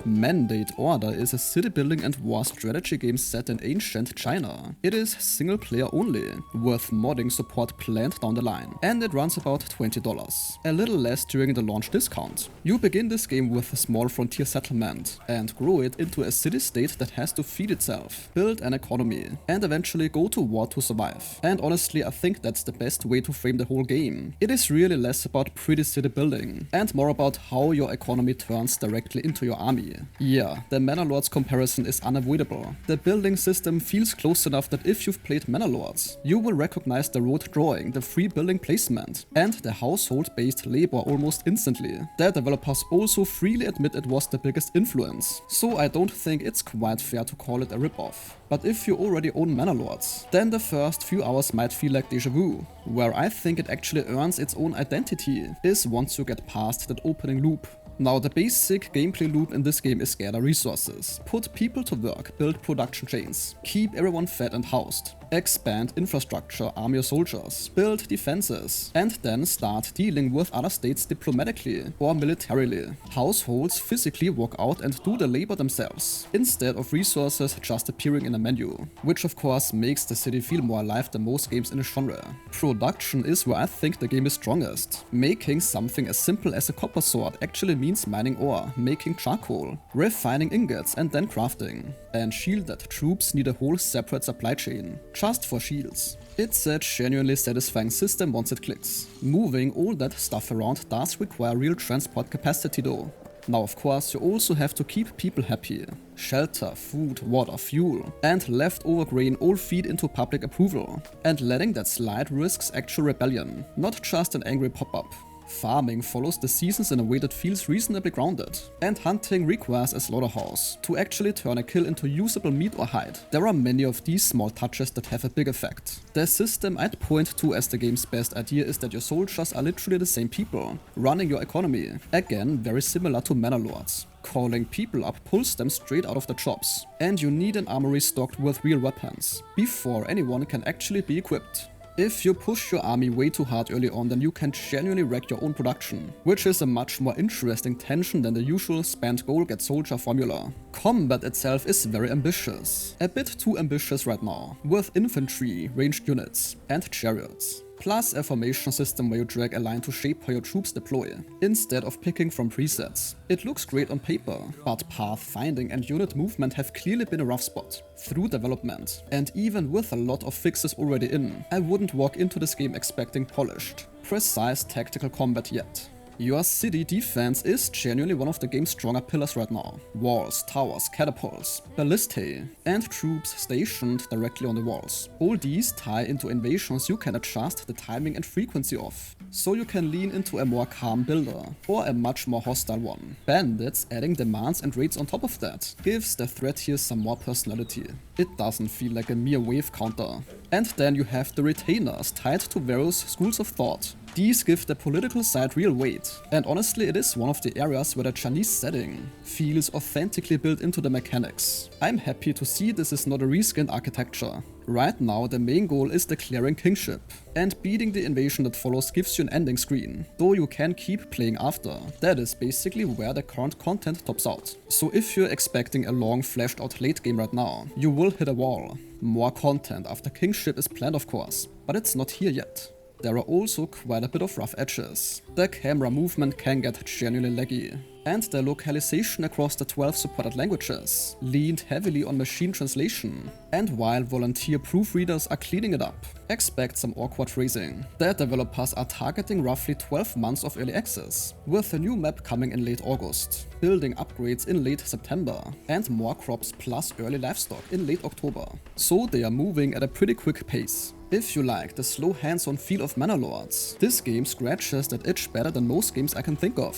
Mandate Order is a city building and war strategy game set in ancient China. It is single player only, with modding support planned down the line, and it runs about $20, a little less during the launch discount. You begin this game with a small frontier settlement, and grow it into a city-state that has to feed itself, build an economy, and eventually go to war to survive. And honestly, I think that's the best way to frame the whole game. It is really less about pretty city building, and more about how your economy turns directly into your army. Yeah, the Manor Lords comparison is unavoidable. The building system feels close enough that if you've played Manor Lords, you will recognize the road drawing, the free building placement, and the household-based labor almost instantly. The developers also freely admit it was the biggest influence, so I don't think it's quite fair to call it a ripoff. But if you already own Manor Lords, then the first few hours might feel like déjà vu. Where I think it actually earns its own identity is once you get past that opening loop. Now, the basic gameplay loop in this game is gather resources, put people to work, build production chains, keep everyone fed and housed, expand infrastructure, arm your soldiers, build defenses, and then start dealing with other states diplomatically or militarily. Households physically walk out and do the labor themselves, instead of resources just appearing in a menu, which of course makes the city feel more alive than most games in the genre. Production is where I think the game is strongest. Making something as simple as a copper sword actually means mining ore, making charcoal, refining ingots and then crafting. And shielded troops need a whole separate supply chain, just for shields. It's a genuinely satisfying system once it clicks. Moving all that stuff around does require real transport capacity though. Now of course you also have to keep people happy. Shelter, food, water, fuel, and leftover grain all feed into public approval. And letting that slide risks actual rebellion, not just an angry pop-up. Farming follows the seasons in a way that feels reasonably grounded, and hunting requires a slaughterhouse to actually turn a kill into usable meat or hide. There are many of these small touches that have a big effect. The system I'd point to as the game's best idea is that your soldiers are literally the same people, running your economy. Again, very similar to Manor Lords. Calling people up pulls them straight out of the jobs, and you need an armory stocked with real weapons, before anyone can actually be equipped. If you push your army way too hard early on, then you can genuinely wreck your own production, which is a much more interesting tension than the usual spend goal get soldier formula. Combat itself is very ambitious, a bit too ambitious right now, with infantry, ranged units, and chariots. Plus a formation system where you drag a line to shape how your troops deploy, instead of picking from presets. It looks great on paper, but path finding and unit movement have clearly been a rough spot through development. And even with a lot of fixes already in, I wouldn't walk into this game expecting polished, precise tactical combat yet. Your city defense is genuinely one of the game's stronger pillars right now. Walls, towers, catapults, ballistae, and troops stationed directly on the walls. All these tie into invasions you can adjust the timing and frequency of, so you can lean into a more calm builder, or a much more hostile one. Bandits adding demands and raids on top of that gives the threat here some more personality. It doesn't feel like a mere wave counter. And then you have the retainers tied to various schools of thought. These give the political side real weight, and honestly it is one of the areas where the Chinese setting feels authentically built into the mechanics. I'm happy to see this is not a reskinned architecture. Right now the main goal is declaring kingship, and beating the invasion that follows gives you an ending screen, though you can keep playing after. That is basically where the current content tops out. So if you're expecting a long fleshed out late game right now, you will hit a wall. More content after kingship is planned of course, but it's not here yet. There are also quite a bit of rough edges. The camera movement can get genuinely laggy, and the localization across the 12 supported languages leaned heavily on machine translation. And while volunteer proofreaders are cleaning it up, expect some awkward phrasing. The developers are targeting roughly 12 months of early access, with a new map coming in late August, building upgrades in late September, and more crops plus early livestock in late October. So they are moving at a pretty quick pace. If you like the slow hands-on feel of Manor Lords, this game scratches that itch better than most games I can think of.